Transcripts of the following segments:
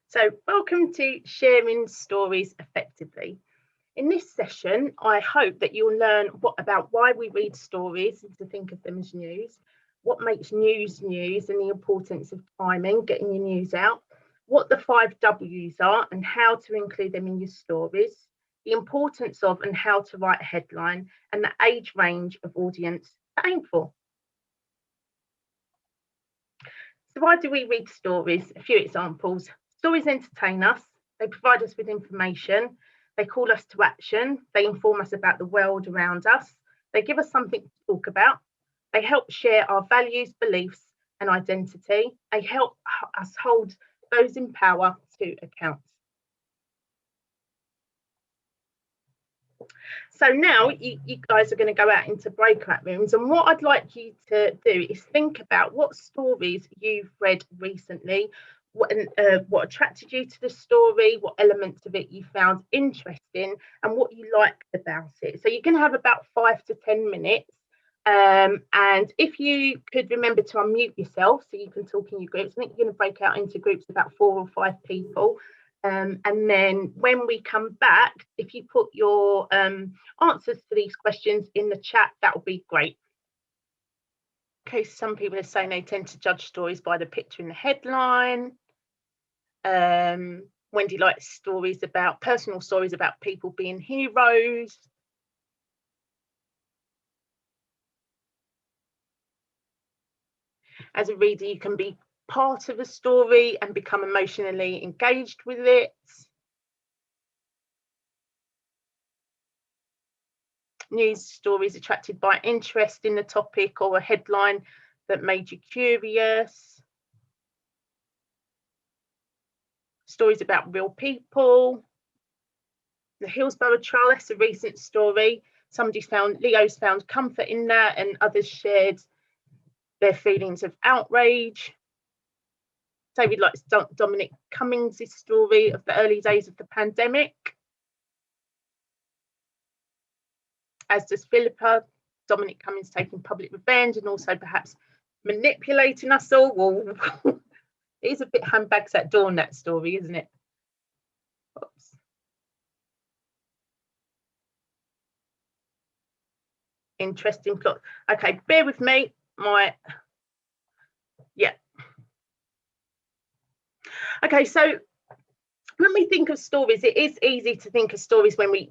So, welcome to Sharing Stories Effectively. In this session, I hope that you'll learn about why we read stories and to think of them as news, what makes news news and the importance of timing, getting your news out, what the 5 W's are and how to include them in your stories, the importance of and how to write a headline, and the age range of audience to aim for. So why do we read stories? A few examples. Stories entertain us, they provide us with information, they call us to action, they inform us about the world around us, they give us something to talk about, they help share our values, beliefs and identity, they help us hold those in power to account. So now you guys are going to go out into breakout rooms, and what I'd like you to do is think about what stories you've read recently, what attracted you to the story, what elements of it you found interesting, and what you liked about it. So you can have about 5 to 10 minutes. And if you could remember to unmute yourself so you can talk in your groups. I think you're going to break out into groups of about 4 or 5 people. And then when we come back, if you put your answers to these questions in the chat, that would be great. Okay, some people are saying they tend to judge stories by the picture in the headline. Wendy likes stories about personal stories about people being heroes. As a reader, you can be part of a story and become emotionally engaged with it. News stories attracted by interest in the topic or a headline that made you curious. Stories about real people. The Hillsborough trial, that's a recent story. Leo's found comfort in that, and others shared their feelings of outrage. David likes Dominic Cummings' story of the early days of the pandemic. As does Philippa. Dominic Cummings taking public revenge and also perhaps manipulating us all. Well, it is a bit handbags at dawn, that story, isn't it? Oops. Interesting plot. Okay, bear with me. Okay, so when we think of stories, it is easy to think of stories when we,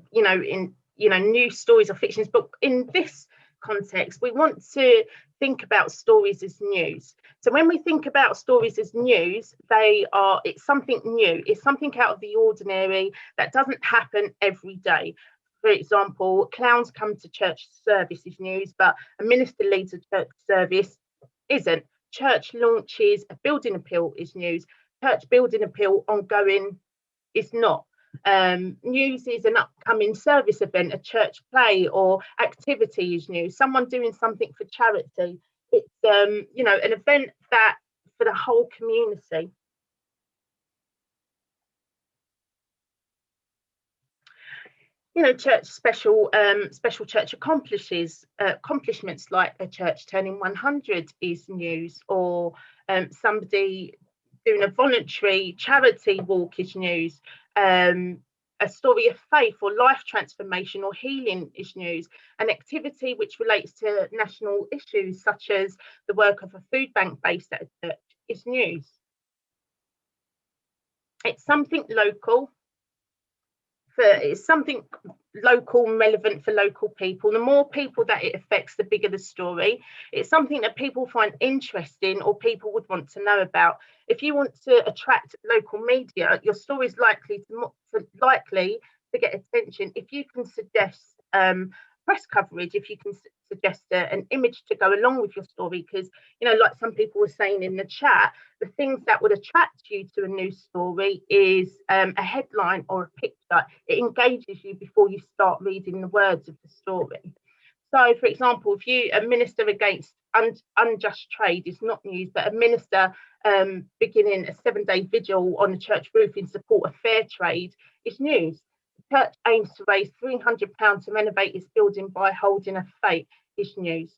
news stories or fictions, but in this context, we want to think about stories as news. So when we think about stories as news, it's something new, it's something out of the ordinary that doesn't happen every day. For example, clowns come to church service is news, but a minister leads a church service isn't. Church launches a building appeal is news. Church building appeal ongoing is not. News is an upcoming service event, a church play or activity is news. Someone doing something for charity. It's an event that for the whole community. Church special church accomplishments like a church turning 100 is news, or somebody doing a voluntary charity walk is news. A story of faith or life transformation or healing is news. An activity which relates to national issues such as the work of a food bank based at a church is news. It's something local. It's something local and relevant for local people. The more people that it affects, the bigger the story. It's something that people find interesting or people would want to know about. If you want to attract local media, your story is likely to get attention if you can suggest press coverage, if you can suggest an image to go along with your story, because like some people were saying in the chat, the things that would attract you to a news story is a headline or a picture. It engages you before you start reading the words of the story. So, for example, if a minister against unjust trade is not news, but a minister beginning a 7-day vigil on a church roof in support of fair trade is news. The church aims to raise £300 to renovate its building by holding a fete is news.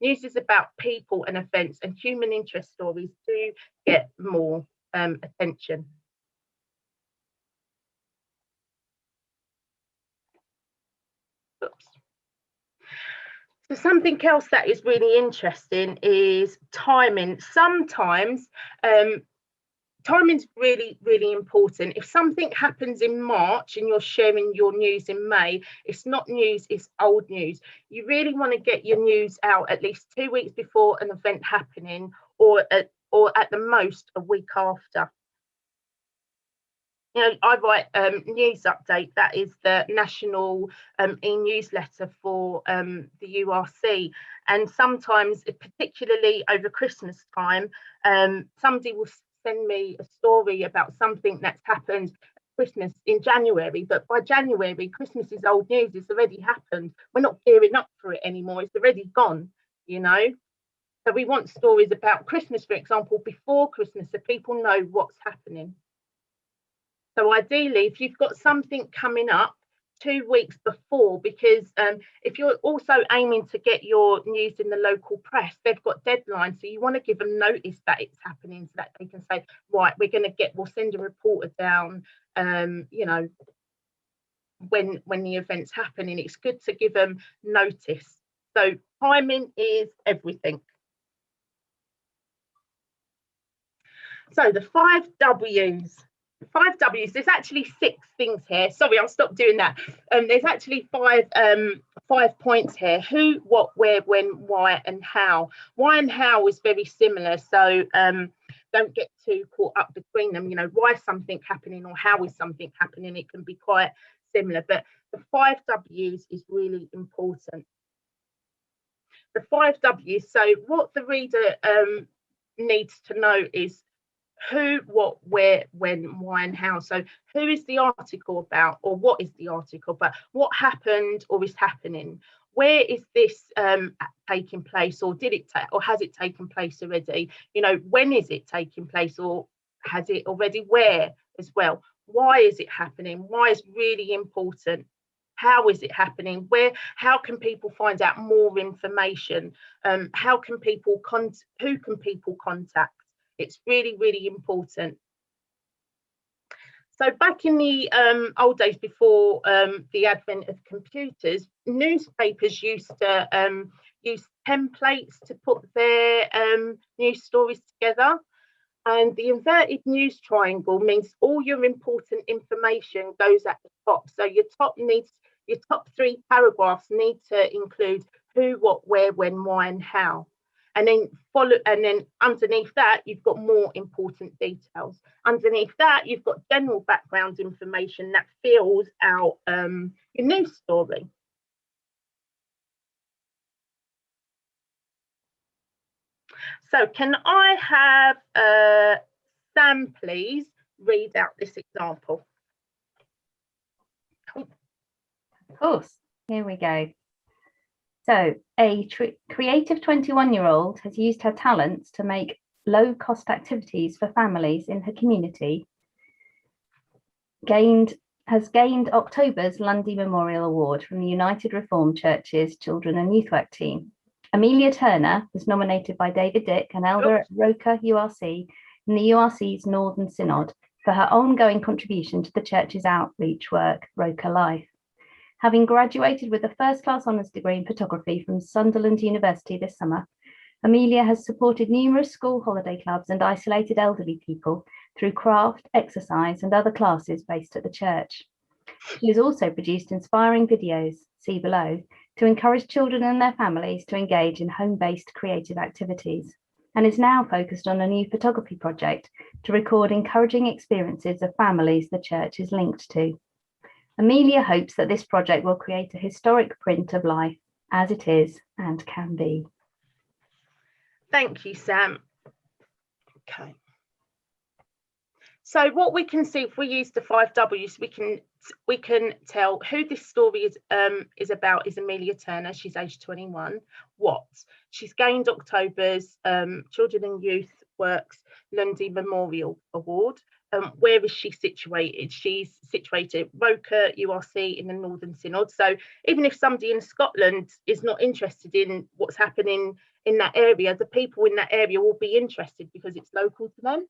News is about people and events, and human interest stories do get more attention. oops. So something else that is really interesting is timing. Sometimes timing's really, really important. If something happens in March and you're sharing your news in May, it's not news, it's old news. You really want to get your news out at least 2 weeks before an event happening, or at the most a week after. You know, I write news update. That is the national e-newsletter for the URC. And sometimes, particularly over Christmas time, somebody will send me a story about something that's happened Christmas in January. But by January, Christmas is old news. It's already happened. We're not gearing up for it anymore. It's already gone, you know. So we want stories about Christmas, for example, before Christmas, so people know what's happening. So ideally, if you've got something coming up 2 weeks before, because if you're also aiming to get your news in the local press, they've got deadlines. So you want to give them notice that it's happening, so that they can say, right, we'll send a reporter down, you know, when the event's happening. It's good to give them notice. So timing is everything. So the 5 W's. 5 W's, there's actually 6 things here. Sorry, I'll stop doing that. There's actually 5 points here: who, what, where, when, why, and how. Why and how is very similar, so don't get too caught up between them. You know, why is something happening or how is something happening? It can be quite similar, but the 5 W's is really important. The 5 W's, so what the reader needs to know is who, what, where, when, why, and how. So who is the article about, or what is the article about? What happened or is happening? Where is this taking place, or has it taken place already? You know, when is it taking place, or has it already? Where as well? Why is it happening? Why is really important? How is it happening? How can people find out more information? Who can people contact? It's really, really important. So back in the old days, before the advent of computers, newspapers used to use templates to put their news stories together. And the inverted news triangle means all your important information goes at the top. So your top 3 paragraphs need to include who, what, where, when, why, and how. And then underneath that, you've got more important details. Underneath that, you've got general background information that fills out your news story. So can I have Sam, please, read out this example? Of course, here we go. So a creative 21-year-old has used her talents to make low-cost activities for families in her community. Has gained October's Lundy Memorial Award from the United Reformed Church's Children and Youth Work team. Amelia Turner was nominated by David Dick, an elder at Roker URC, in the URC's Northern Synod, for her ongoing contribution to the church's outreach work, Roker Life. Having graduated with a first-class honours degree in photography from Sunderland University this summer, Amelia has supported numerous school holiday clubs and isolated elderly people through craft, exercise, and other classes based at the church. She has also produced inspiring videos, see below, to encourage children and their families to engage in home-based creative activities, and is now focused on a new photography project to record encouraging experiences of families the church is linked to. Amelia hopes that this project will create a historic print of life as it is and can be. Thank you, Sam. Okay. So what we can see, if we use the 5 W's, we can tell who this story is about is Amelia Turner. She's aged 21. What? She's gained October's Children and Youth Works Lundy Memorial Award. Where is she situated? She's situated at Roker URC in the Northern Synod. So even if somebody in Scotland is not interested in what's happening in that area, the people in that area will be interested because it's local to them.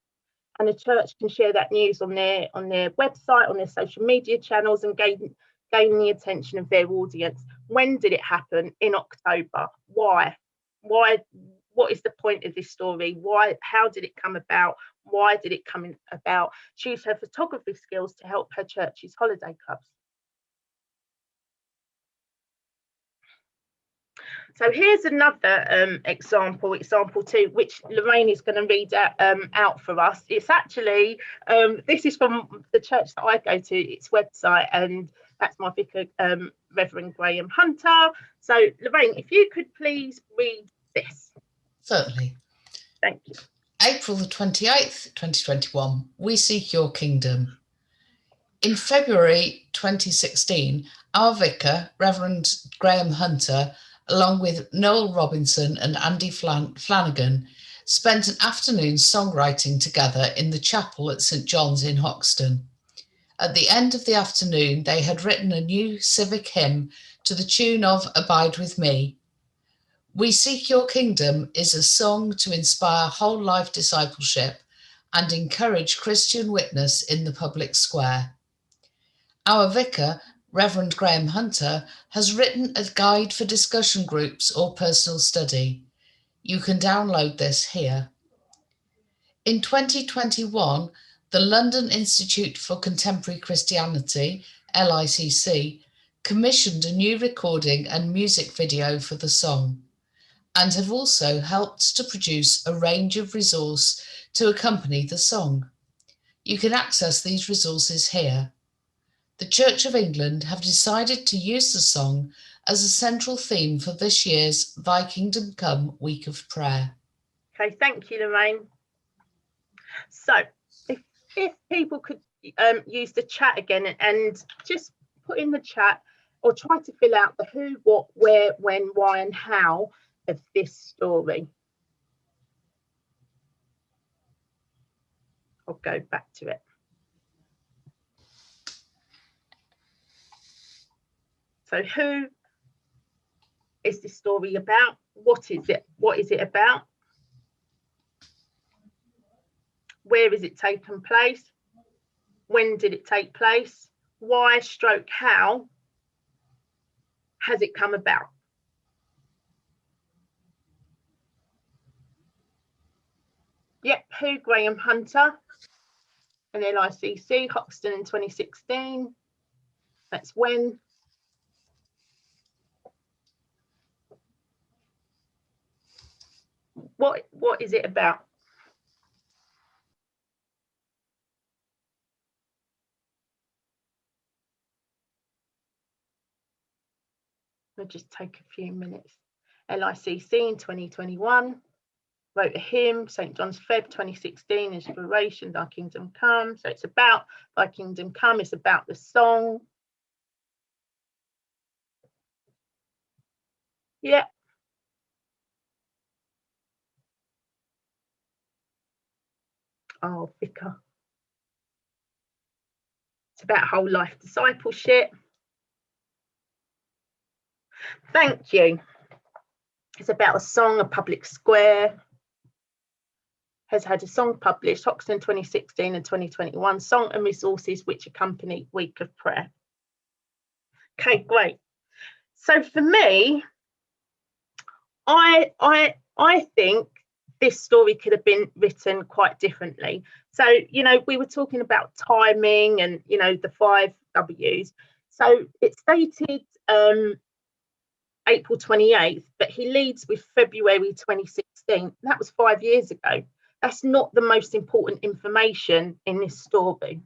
And the church can share that news on their website, on their social media channels, and gain the attention of their audience. When did it happen? In October. Why? What is the point of this story? Why? How did it come about? Why did it come about? She used her photography skills to help her church's holiday clubs. So here's another example 2, which Lorraine is going to read out for us. It's actually, this is from the church that I go to, its website, and that's my vicar, Reverend Graham Hunter. So Lorraine, if you could please read this. Certainly. Thank you. April the 28th, 2021, We Seek Your Kingdom. In February 2016, our vicar, Reverend Graham Hunter, along with Noel Robinson and Andy Flanagan, spent an afternoon songwriting together in the chapel at St John's in Hoxton. At the end of the afternoon, they had written a new civic hymn to the tune of Abide With Me. We Seek Your Kingdom is a song to inspire whole life discipleship and encourage Christian witness in the public square. Our vicar, Reverend Graham Hunter, has written a guide for discussion groups or personal study. You can download this here. In 2021, the London Institute for Contemporary Christianity, LICC, commissioned a new recording and music video for the song, and have also helped to produce a range of resources to accompany the song. You can access these resources here. The Church of England have decided to use the song as a central theme for this year's Thy Kingdom Come Week of Prayer. Okay, thank you, Lorraine. So if people could use the chat again and just put in the chat or try to fill out the who, what, where, when, why and how of this story. I'll go back to it. So who is this story about? What is it? What is it about? Where is it taken place? When did it take place? Why / how has it come about? Yep, who? Graham Hunter and LICC, Hoxton in 2016. That's when. What is it about? We'll just take a few minutes. LICC in 2021. Wrote a hymn, St John's Feb 2016, inspiration, Thy Kingdom Come. So it's about Thy Kingdom Come, it's about the song. Yeah. Oh, vicar. It's about whole life discipleship. Thank you. It's about a song, a public square. Has had a song published, Hoxton 2016 and 2021, song and resources which accompany Week of Prayer. Okay, great. So for me, I think this story could have been written quite differently. So, you know, we were talking about timing and, you know, the 5 W's. So it's dated April 28th, but he leads with February 2016. That was 5 years ago. That's not the most important information in this story.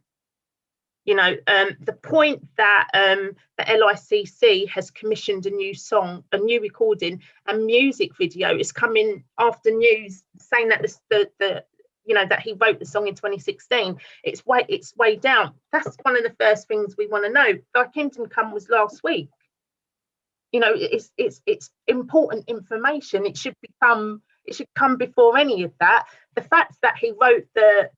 You know, the point that the LICC has commissioned a new song, a new recording and music video is coming after news saying that the you know, that he wrote the song in 2016. It's way down. That's one of the first things we want to know. Thy Kingdom Come was last week. You know, it's important information. It should come before any of that. The fact that he wrote the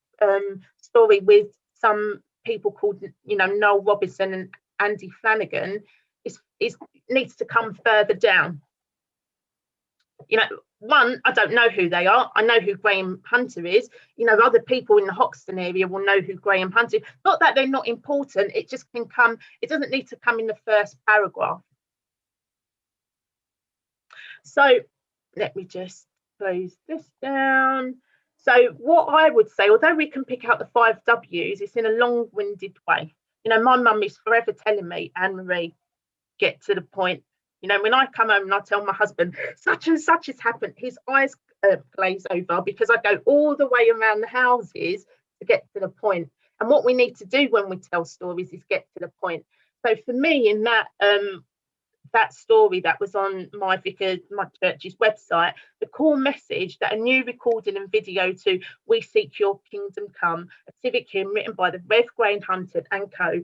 story with some people called, you know, Noel Robinson and Andy Flanagan is needs to come further down. You know, one, I don't know who they are. I know who Graham Hunter is. You know, other people in the Hoxton area will know who Graham Hunter is. Not that they're not important. It just can come. It doesn't need to come in the first paragraph. So let me just close this down. So what I would say, although we can pick out the 5 W's, it's in a long-winded way. You know, my mum is forever telling me, Anne-Marie, get to the point. You know, when I come home and I tell my husband, such and such has happened, his eyes glaze over, because I go all the way around the houses to get to the point. And what we need to do when we tell stories is get to the point. So for me, in that that story that was on my church's website, the core message that a new recording and video to We Seek Your Kingdom Come, a civic hymn written by the Rev. Grain Hunter and co,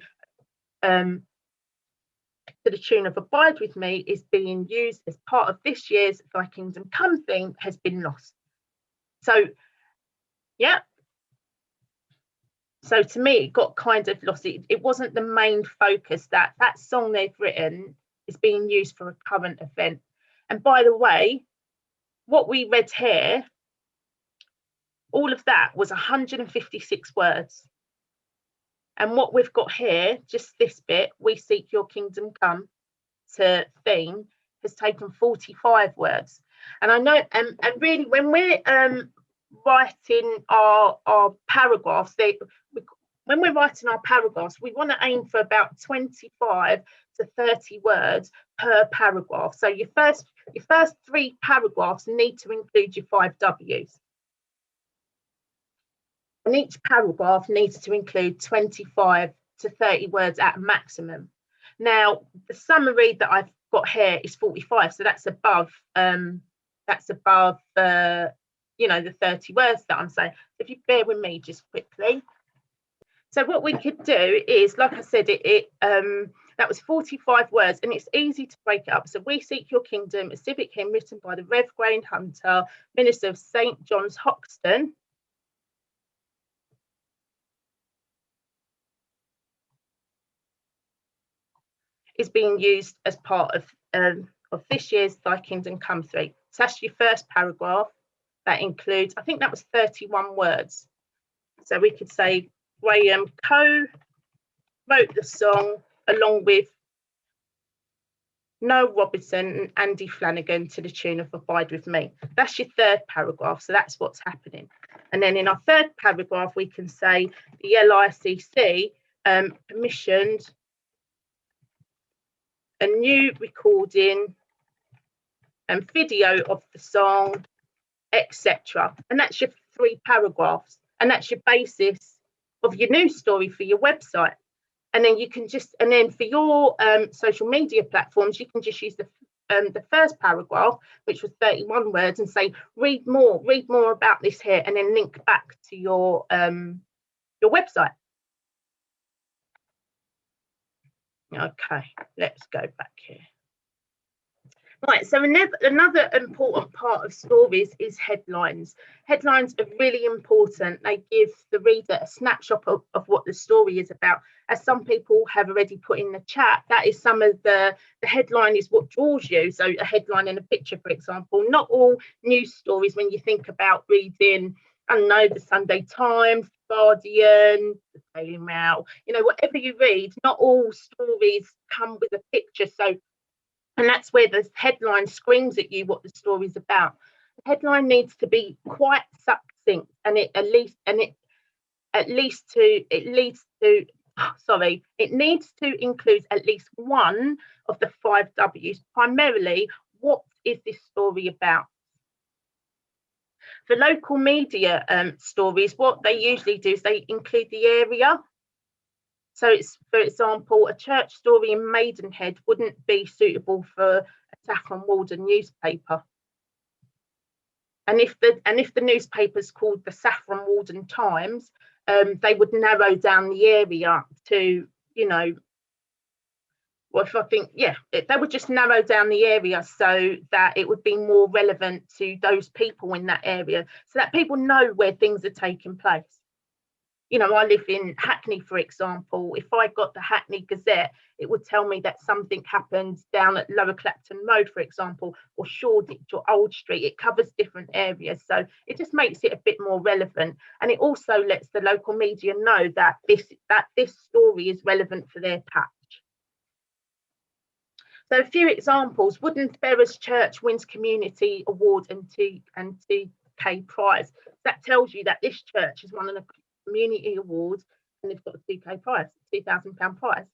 to the tune of Abide With Me, is being used as part of this year's Thy Kingdom Come theme, has been lost. So yeah, so to me it got kind of lost. It wasn't the main focus. That song they've written is being used for a current event. And by the way, what we read here, all of that was 156 words. And what we've got here, just this bit, We Seek Your Kingdom Come, to theme, has taken 45 words. And I know, and really, when we're writing our paragraphs, when we're writing our paragraphs, we want to aim for about 25 to 30 words per paragraph. So your first 3 paragraphs need to include your 5 W's. And each paragraph needs to include 25 to 30 words at maximum. Now, the summary that I've got here is 45, so that's above you know, the 30 words that I'm saying. If you bear with me just quickly. So what we could do is, like I said, that was 45 words, and it's easy to break it up. So We Seek Your Kingdom, a civic hymn written by the Rev. Grain Hunter, minister of St. John's, Hoxton. Is being used as part of this year's Thy Kingdom Come theme. So that's your first paragraph. That includes, I think that was 31 words. So we could say Graham co-wrote the song along with Noel Robinson and Andy Flanagan to the tune of Abide With Me. That's your third paragraph, so that's what's happening. And then in our third paragraph, we can say the LICC commissioned a new recording and video of the song, etc. And that's your 3 paragraphs, and that's your basis of your news story for your website. And then you can just, and then for your social media platforms, you can just use the first paragraph, which was 31 words, and say read more about this here, and then link back to your website. Okay, let's go back here. Right, so another important part of stories is headlines. Headlines are really important. They give the reader a snapshot of what the story is about. As some people have already put in the chat, that is some of the headline is what draws you. So a headline and a picture, for example. Not all news stories, when you think about reading, I don't know, the Sunday Times, Guardian, the Daily Mail, you know, whatever you read, not all stories come with a picture. So, and that's where the headline screams at you what the story's about. The headline needs to be quite succinct, and it needs to include at least one of the 5 W's. Primarily, what is this story about? For local media stories, what they usually do is they include the area. So it's, for example, a church story in Maidenhead wouldn't be suitable for a Saffron Walden newspaper. And if the newspaper's called the Saffron Walden Times, they would narrow down the area to, you know, well, if I think, yeah, they would just narrow down the area so that it would be more relevant to those people in that area, so that people know where things are taking place. You know, I live in Hackney, for example. If I got the Hackney Gazette, it would tell me that something happened down at Lower Clapton Road, for example, or Shoreditch or Old Street. It covers different areas, so it just makes it a bit more relevant. And it also lets the local media know that this story is relevant for their patch. So a few examples: Woodland Bearers Church wins community award and 2K prize. That tells you that this church has won a community award and they've got a 2K prize, £2,000 prize.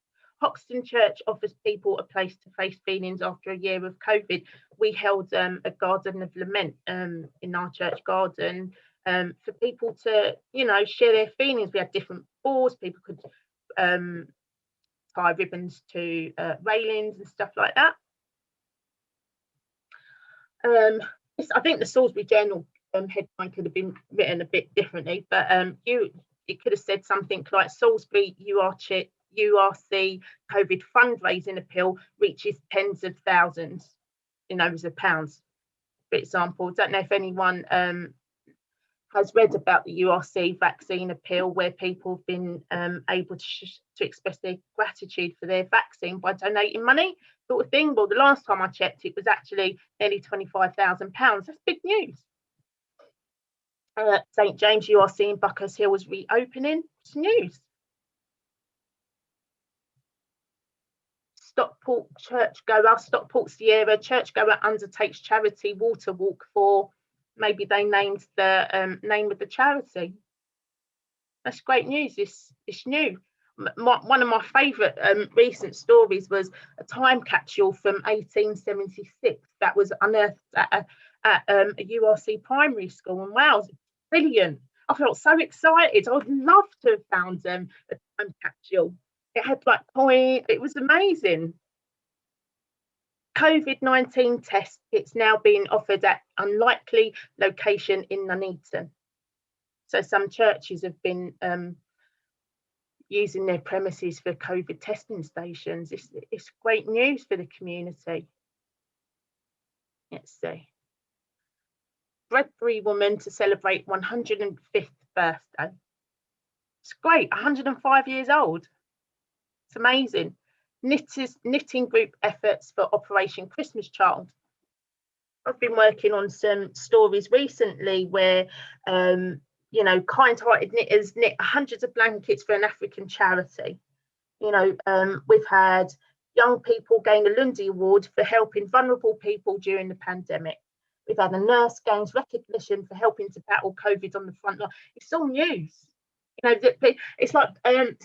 Hoxton Church offers people a place to face feelings after a year of COVID. We held a garden of lament in our church garden for people to, you know, share their feelings. We had different boards, people could tie ribbons to railings and stuff like that. I think the Salisbury Journal headline could have been written a bit differently, but it could have said something like Salisbury URC COVID fundraising appeal reaches tens of thousands in hundreds of pounds, for example. Don't know if anyone has read about the URC vaccine appeal, where people have been able to express their gratitude for their vaccine by donating money, sort of thing. Well, the last time I checked, it was actually nearly £25,000. That's big news. St James URC in Buckhurst Hill was reopening. It's news. Stockport Sierra churchgoer undertakes charity water walk for, maybe they named the name of the charity. That's great news. It's new. One of my favourite recent stories was a time capsule from 1876 that was unearthed at a URC primary school in Wales. Brilliant. I felt so excited. I would love to have found a time capsule. It had like coin. It was amazing. COVID-19 test. It's now being offered at unlikely location in Nuneaton. So some churches have been using their premises for COVID testing stations. It's great news for the community. Let's see. Bredbury woman to celebrate 105th birthday. It's great. 105 years old. It's amazing. Knitting group efforts for Operation Christmas Child. I've been working on some stories recently where you know, kind-hearted knitters knit hundreds of blankets for an African charity. You know, we've had young people gain a Lundy Award for helping vulnerable people during the pandemic. We've had a nurse gains recognition for helping to battle COVID on the front line. It's all news. You know, it's like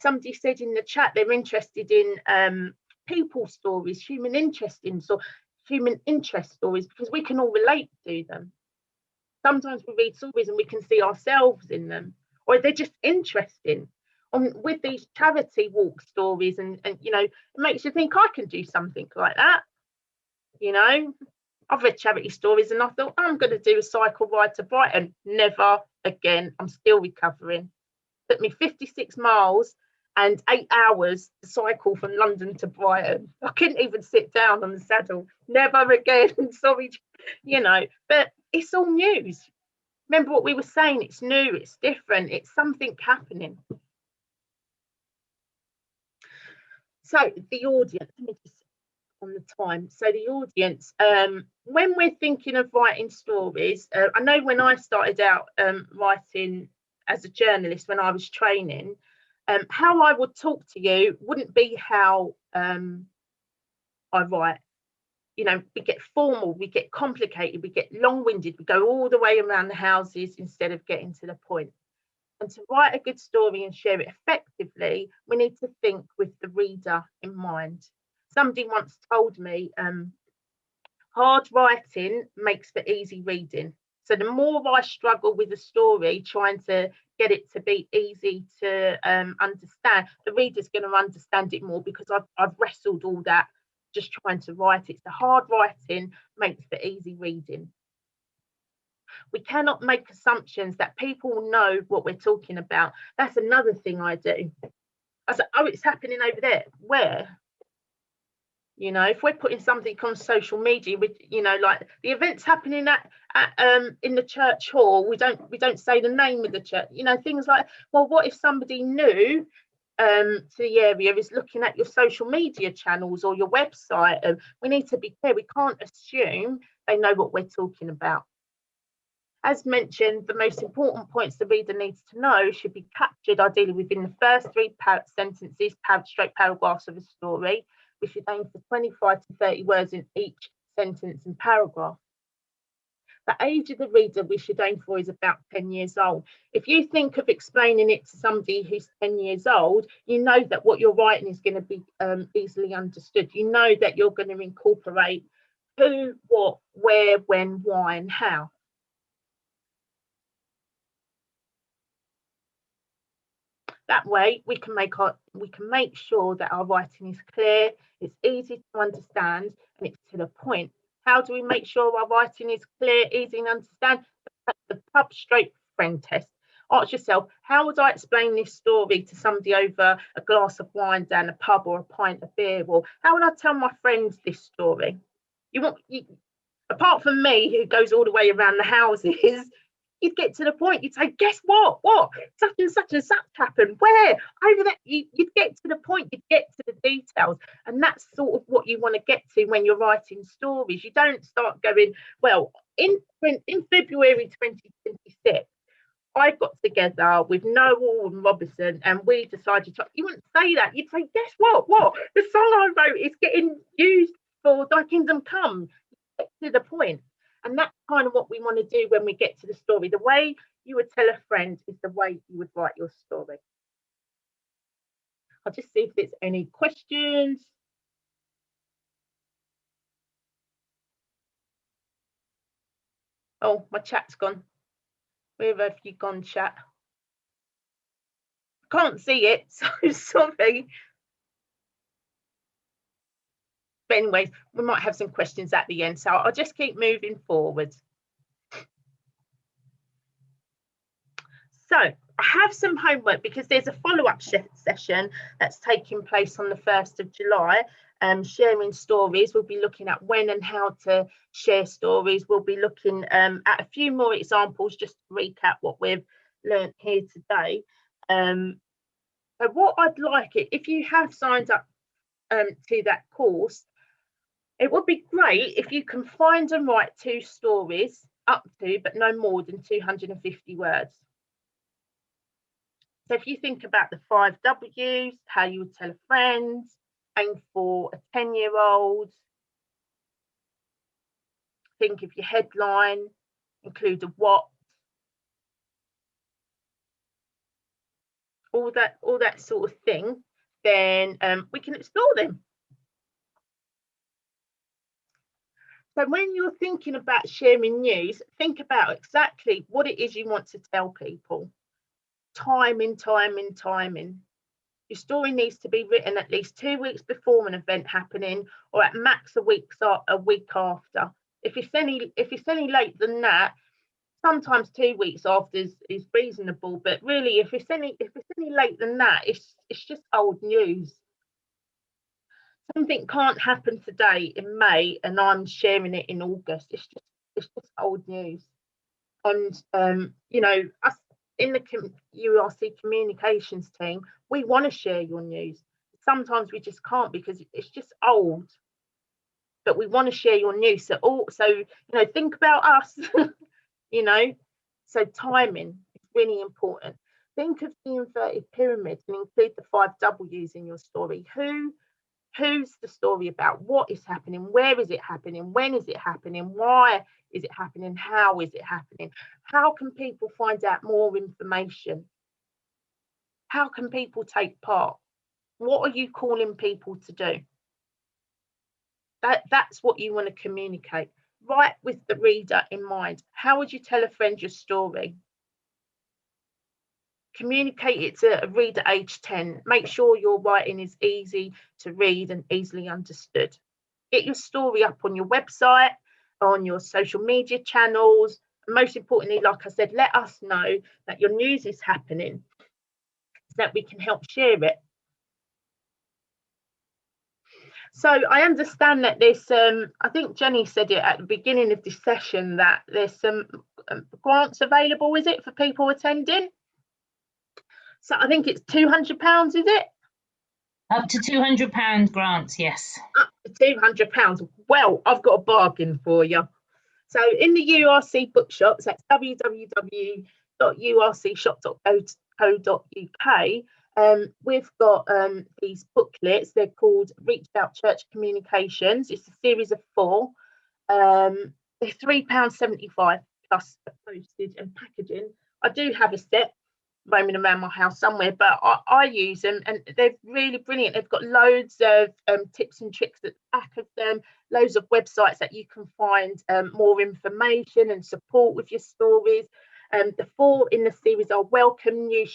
somebody said in the chat, they're interested in people stories, human interest stories, because we can all relate to them. Sometimes we read stories and we can see ourselves in them, or they're just interesting. With these charity walk stories, and you know, it makes you think I can do something like that. You know, I've read charity stories and I thought, I'm going to do a cycle ride to Brighton. Never again. I'm still recovering. It took me 56 miles and 8 hours to cycle from London to Brighton. I couldn't even sit down on the saddle. Never again. Sorry, you know, but it's all news. Remember what we were saying, it's new, it's different, it's something happening. So the audience, let me just on the time. So the audience, when we're thinking of writing stories, I know when I started out writing as a journalist, when I was training, how I would talk to you wouldn't be how I write. You know, we get formal, we get complicated, we get long-winded, we go all the way around the houses instead of getting to the point. And to write a good story and share it effectively, we need to think with the reader in mind. Somebody once told me, hard writing makes for easy reading. So the more I struggle with a story, trying to get it to be easy to understand, the reader's going to understand it more, because I've wrestled all that just trying to write it. So hard writing makes for easy reading. We cannot make assumptions that people know what we're talking about. That's another thing I do. I say, oh, it's happening over there. Where? You know, if we're putting something on social media, with, you know, like the events happening at in the church hall, we don't say the name of the church. You know, things like, well, what if somebody new to the area is looking at your social media channels or your website? We need to be clear. We can't assume they know what we're talking about. As mentioned, the most important points the reader needs to know should be captured ideally within the first 3 sentences, paragraphs of a story. we should aim for 25 to 30 words in each sentence and paragraph. The age of the reader we should aim for is about 10 years old. If you think of explaining it to somebody who's 10 years old, you know that what you're writing is going to be easily understood. You know that you're going to incorporate who, what, where, when, why, and how. That way we can make sure that our writing is clear, it's easy to understand, and it's to the point. How do we make sure our writing is clear, easy to understand? The pub straight friend test. Ask yourself, how would I explain this story to somebody over a glass of wine down a pub or a pint of beer? Or how would I tell my friends this story? Apart from me, who goes all the way around the houses, you'd get to the point, you'd say, guess what? What? Such and such happened. Where? Over there. You'd get to the point, you'd get to the details. And that's sort of what you want to get to when you're writing stories. You don't start going, well, in February 2026, I got together with Noel and Robinson and we decided to, you wouldn't say that. You'd say, guess what? What? The song I wrote is getting used for Thy Kingdom Come. Get to the point. And that's kind of what we want to do when we get to the story. The way you would tell a friend is the way you would write your story. I'll just see if there's any questions. Oh, my chat's gone. Where have you gone, chat? Can't see it, so sorry. But anyways, we might have some questions at the end, so I'll just keep moving forward. So I have some homework because there's a follow-up session that's taking place on the 1st of July. Sharing stories. We'll be looking at when and how to share stories. We'll be looking at a few more examples just to recap what we've learned here today. So what I'd like it, if you have signed up to that course, it would be great if you can find and write 2 stories up to, but no more than 250 words. So if you think about the 5 W's, how you would tell a friend, aim for a 10-year-old, think of your headline, include a what, all that sort of thing, then we can explore them. So when you're thinking about sharing news, think about exactly what it is you want to tell people. Timing. Your story needs to be written at least 2 weeks before an event happening, or at max a week after. If it's any later than that, sometimes 2 weeks after is reasonable. But really, if it's any later than that, it's just old news. Something can't happen today in May, and I'm sharing it in August. It's just old news. And you know, us in the URC Communications team, we want to share your news. Sometimes we just can't because it's just old. But we want to share your news. So you know, think about us. You know, so timing is really important. Think of the inverted pyramid and include the 5 W's in your story. Who's the story about? What is happening? Where is it happening? When is it happening? Why is it happening? How is it happening? How can people find out more information? How can people take part? What are you calling people to do? That's what you want to communicate. Write with the reader in mind. How would you tell a friend your story? Communicate it to a reader age 10. Make sure your writing is easy to read and easily understood. Get your story up on your website, on your social media channels. And most importantly, like I said, let us know that your news is happening so that we can help share it. So I understand that there's I think Jenny said it at the beginning of this session, that there's some grants available, is it, for people attending? So I think it's £200, is it? Up to £200 grants, yes. Up to £200. Well, I've got a bargain for you. So in the URC bookshops, that's www.urcshop.co.uk, We've got these booklets. They're called Breakout Church Communications. It's a series of 4. They're £3.75 plus postage and packaging. I do have a set roaming around my house somewhere, but I use them, and they're really brilliant. They've got loads of tips and tricks at the back of them, loads of websites that you can find more information and support with your stories. The 4 in the series are welcome news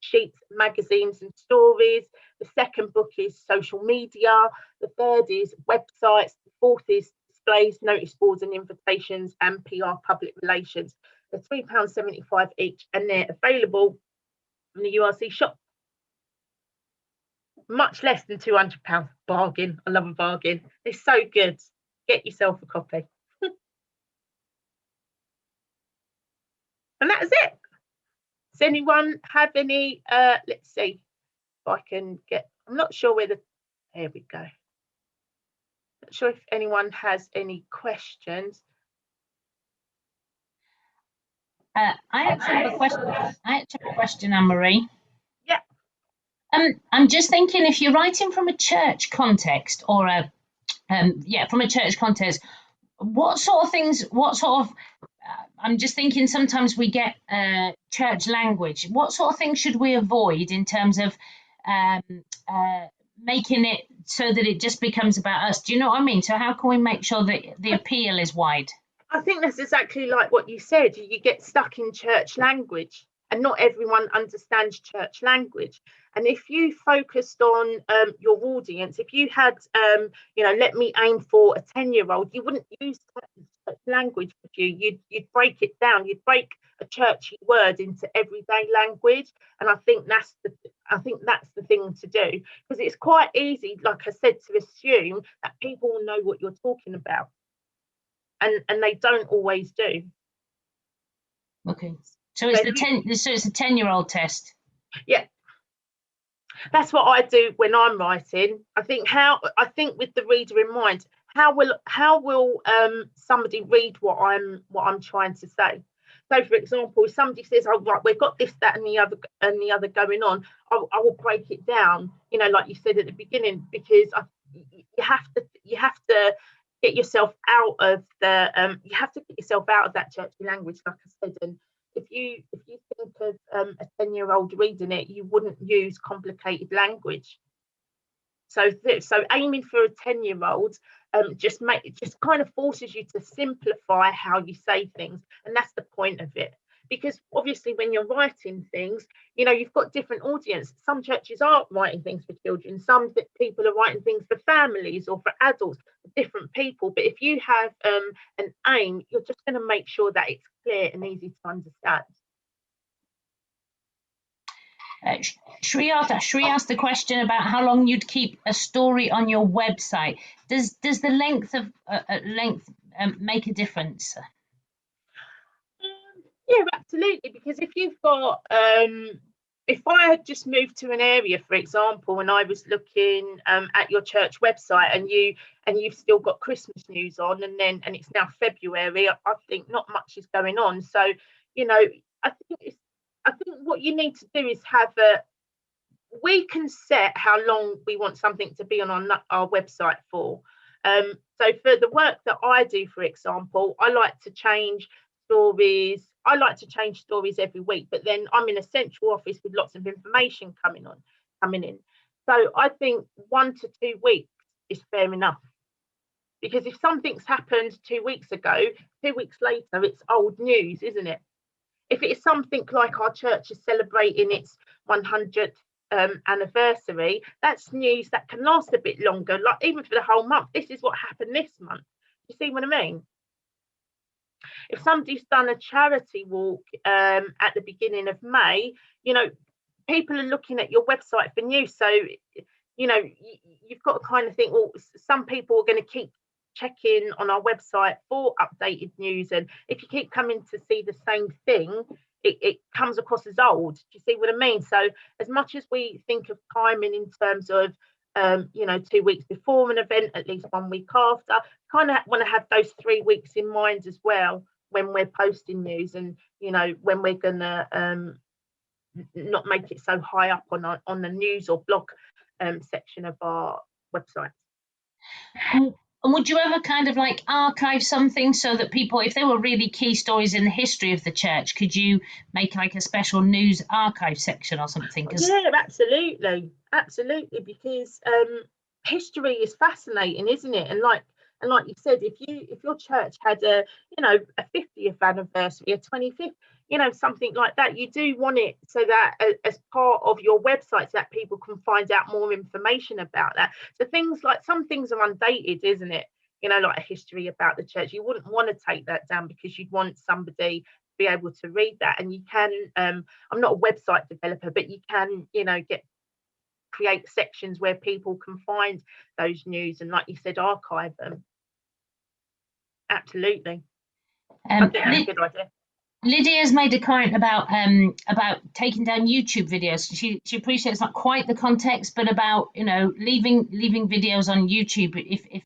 sheets, magazines and stories. The second book is social media. The third is websites. The fourth is displays, notice boards and invitations, and PR public relations. They're £3.75 each, and they're available in the URC shop. Much less than £200. Bargain. I love a bargain. They're so good. Get yourself a copy. And that's it. Does anyone have any? Let's see if I can get. I'm not sure where the. There we go. Not sure if anyone has any questions. I actually have a question. Anne-Marie. Yeah. I'm just thinking, if you're writing from a church context, or from a church context, what sort of things? I'm just thinking, sometimes we get church language. What sort of things should we avoid in terms of making it so that it just becomes about us? Do you know what I mean? So how can we make sure that the appeal is wide? I think that's exactly like what you said. You get stuck in church language, and not everyone understands church language. And if you focused on your audience, if you had, let me aim for a 10-year-old, you wouldn't use church language, would you? You'd break it down. You'd break a churchy word into everyday language. And I think that's the thing to do, because it's quite easy, like I said, to assume that people will know what you're talking about. And they don't always do. Okay, so it's it's a 10-year-old test. Yeah, that's what I do when I'm writing. I think with the reader in mind, how will somebody read what I'm trying to say? So, for example, if somebody says, "Oh, right, we've got this, that, and the other going on," I will break it down. Like you said at the beginning, because you have to get yourself out of that churchy language, like I said. And if you think of a 10-year-old reading it, you wouldn't use complicated language. So aiming for a 10-year-old just kind of forces you to simplify how you say things, and that's the point of it. Because obviously, when you're writing things, you've got different audience. Some churches are writing things for children. Some people are writing things for families or for adults, different people. But if you have an aim, you're just going to make sure that it's clear and easy to understand. Shri asked the question about how long you'd keep a story on your website. Does the length make a difference? Yeah, absolutely. Because if you've got, if I had just moved to an area, for example, and I was looking at your church website, and you've still got Christmas news on, and it's now February, I think not much is going on. So, I think what you need to do is we can set how long we want something to be on our website for. So for the work that I do, for example, I like to change stories. I like to change stories every week, but then I'm in a central office with lots of information coming in. So I think 1 to 2 weeks is fair enough. Because if something's happened 2 weeks ago, 2 weeks later, it's old news, isn't it? If it's something like our church is celebrating its 100th anniversary, that's news that can last a bit longer, like even for the whole month. This is what happened this month. You see what I mean? If somebody's done a charity walk at the beginning of May, people are looking at your website for news. So, you've got to kind of think, well, some people are going to keep checking on our website for updated news. And if you keep coming to see the same thing, it comes across as old. Do you see what I mean? So as much as we think of timing in terms of 2 weeks before an event, at least 1 week after, kind of want to have those 3 weeks in mind as well when we're posting news, and when we're gonna not make it so high up on the news or blog section of our website. And would you ever kind of like archive something so that people, if there were really key stories in the history of the church, could you make like a special news archive section or something? Yeah, absolutely, because history is fascinating, isn't it? And like you said, if your church had a 50th anniversary, a 25th, something like that, you do want it so that as part of your website, so that people can find out more information about that. So some things are undated, isn't it? Like a history about the church, you wouldn't want to take that down because you'd want somebody to be able to read that. And you can, I'm not a website developer, but you can, create sections where people can find those news and, like you said, archive them. Absolutely. I think that's a good idea. Lydia's made a comment about taking down YouTube videos. She appreciates not quite the context, but about leaving videos on YouTube if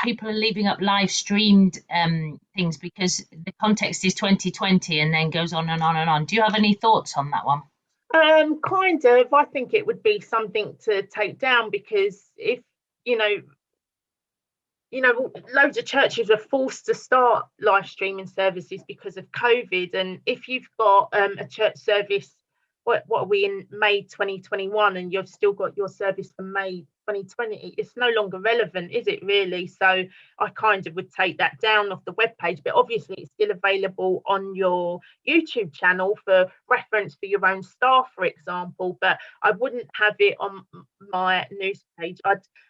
people are leaving up live streamed things, because the context is 2020 and then goes on and on and on. Do you have any thoughts on that one? Kind of. I think it would be something to take down, because if loads of churches were forced to start live streaming services because of COVID. And if you've got a church service, what are we in May 2021, and you've still got your service from May 2020, it's no longer relevant, is it really? So I kind of would take that down off the webpage, but obviously it's still available on your YouTube channel for reference for your own staff, for example. But I wouldn't have it on my news page.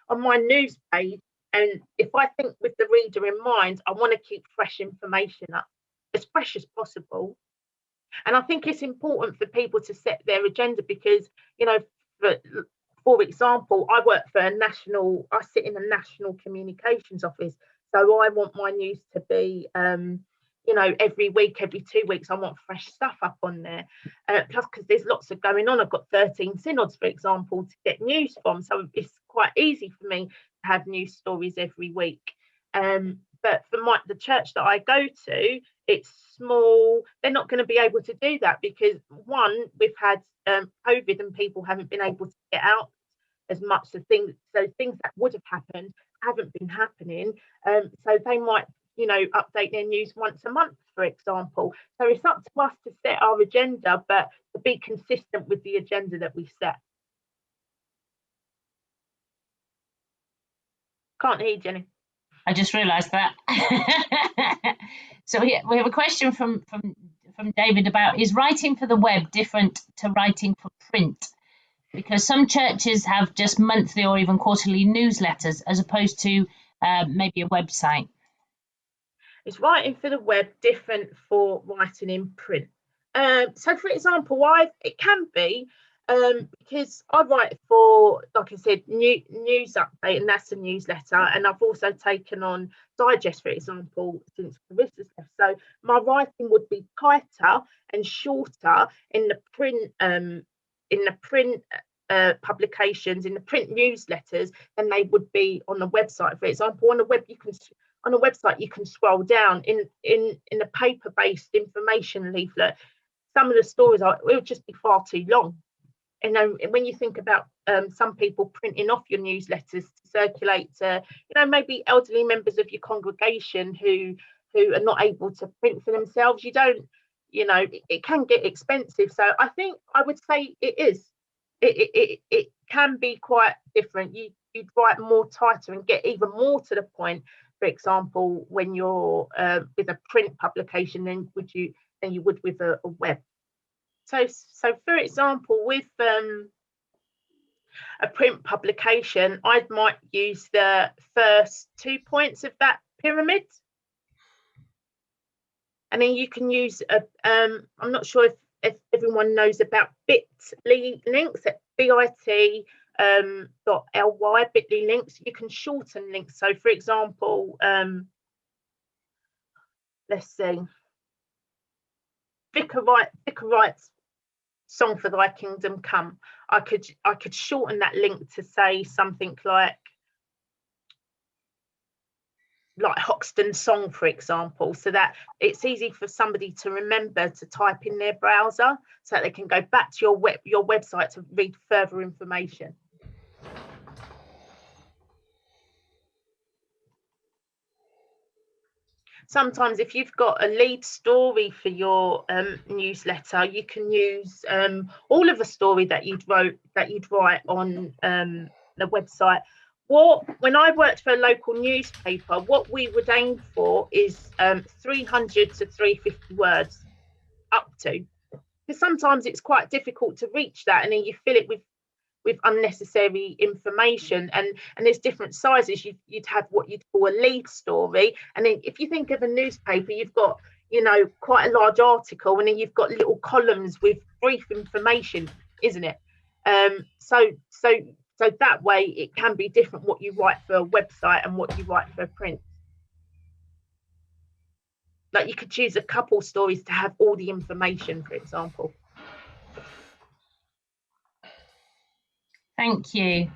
On my news page, and if I think with the reader in mind, I want to keep fresh information up, as fresh as possible. And I think it's important for people to set their agenda, because, for example, I sit in a national communications office. So I want my news to be, every week, every 2 weeks, I want fresh stuff up on there. Plus, because there's lots of going on. I've got 13 synods, for example, to get news from. So it's quite easy for me to have news stories every week. But for the church that I go to, it's small. They're not going to be able to do that because, one, we've had COVID and people haven't been able to get out as much. So things that would have happened haven't been happening. So they might, update their news once a month, for example. So it's up to us to set our agenda, but to be consistent with the agenda that we set. Can't hear you, Jenny. I just realised that. So we have a question from David about, is writing for the web different to writing for print? Because some churches have just monthly or even quarterly newsletters as opposed to maybe a website. Is writing for the web different for writing in print? So, for example, it can be, because I write for, like I said, news update, and that's a newsletter. And I've also taken on digest, for example, since Carissa's left. So my writing would be tighter and shorter in the print publications, in the print newsletters, than they would be on the website. For example, on a website you can scroll down. In a paper-based information leaflet, some of the stories it would just be far too long. And when you think about some people printing off your newsletters to circulate to, maybe elderly members of your congregation who are not able to print for themselves, it can get expensive. So I think I would say it can be quite different. You'd write more tighter and get even more to the point, for example, when you're with a print publication than you would with a web. So for example, with a print publication, I might use the first 2 points of that pyramid, and then you can use I'm not sure if everyone knows about bit.ly links, at bit.ly bit.ly links. You can shorten links. So for example, let's see, Vicar writes Song for Thy Kingdom Come. I could shorten that link to say something like, like Hoxton song, for example, so that it's easy for somebody to remember to type in their browser so that they can go back to your website to read further information. Sometimes if you've got a lead story for your newsletter, you can use all of the story that you'd write on the website. When I worked for a local newspaper, what we would aim for is 300 to 350 words up to, because sometimes it's quite difficult to reach that, and then you fill it with unnecessary information, and there's different sizes. You'd have what you'd call a lead story, and then if you think of a newspaper, you've got, you know, quite a large article, and then you've got little columns with brief information, isn't it? So that way it can be different what you write for a website and what you write for a print. Like you could choose a couple stories to have all the information, for example. Thank you.